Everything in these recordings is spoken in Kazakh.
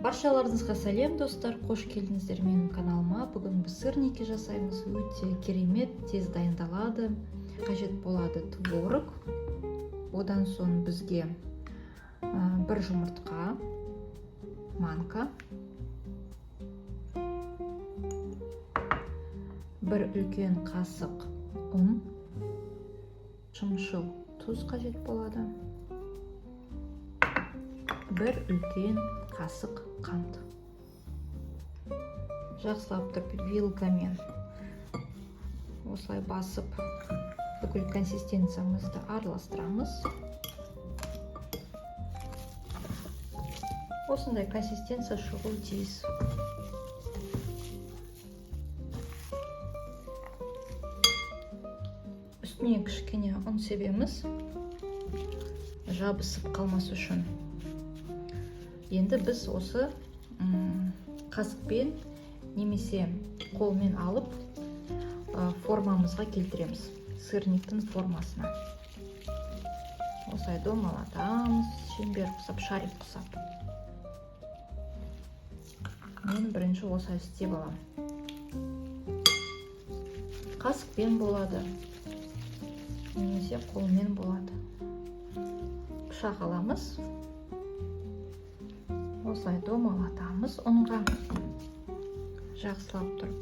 Баршаларыңызға сәлем достар, қош келдіңіздер менің каналыма. Бүгін біз сырники жасаймыз. Өте керемет, тез дайындалады. Қажет болады творог. Одан соң бізге бір жұмыртқа, манка, бір үлкен қасық ұн, шымшыл тұз қажет болады, бір үлкен қасық қант. Жақсылап тұрып вилкамен осылай басып бүкіл консистенциямызды араластырамыз. Осындай консистенция шығуы тиіс. Үстіне кішкене ұн себеміз, жабысып қалмас үшін. Енді біз осы қасықпен немесе қолмен алып формамызға келтіреміз, сырниктің формасына. Осылай домалатамыз, шеңбер құсап, шарик құсап. Мен бірінші осылай істеп аламын. Қасықпен болады, немесе қолмен болады. Пышақ аламыз. Осылай домалатамыз ұнға, жақсылап тұрып,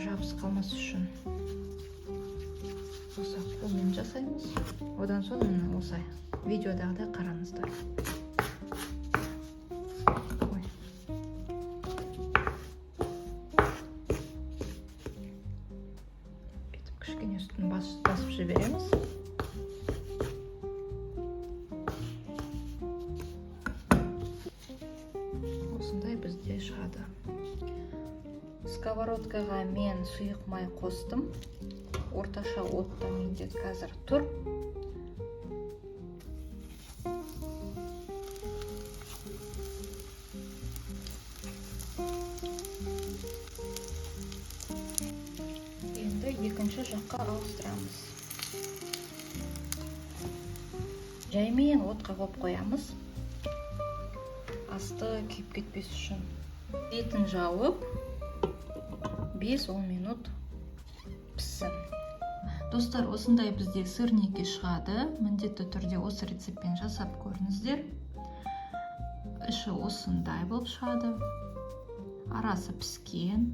жабыс қалмас үшін. Осылай қолмен жасаймыз. Одан соң осылай видеодағыдай қараңыздар. Кішкене үстін басып жібереміз. Осындай бізде шығады. Сковородкаға мен сұйық май қостым. Орташа отта менде қазір тұр. Енді екінші жаққа ауыстырамыз. Жаймен отқа қойып қоямыз. Асты күйіп кетпес үшін. Бетін жауып 5-10 минут піссін. Достар, осындай бізде сырники шығады. Міндетті түрде осы рецептпен жасап көріңіздер. Іші осындай болып шығады. Арасы піскен.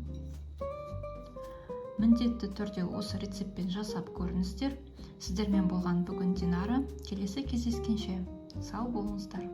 Міндетті түрде осы рецептпен жасап көріңіздер. Сіздермен болған бүгін Динара. Келесі кездескенше сау болыңыздар.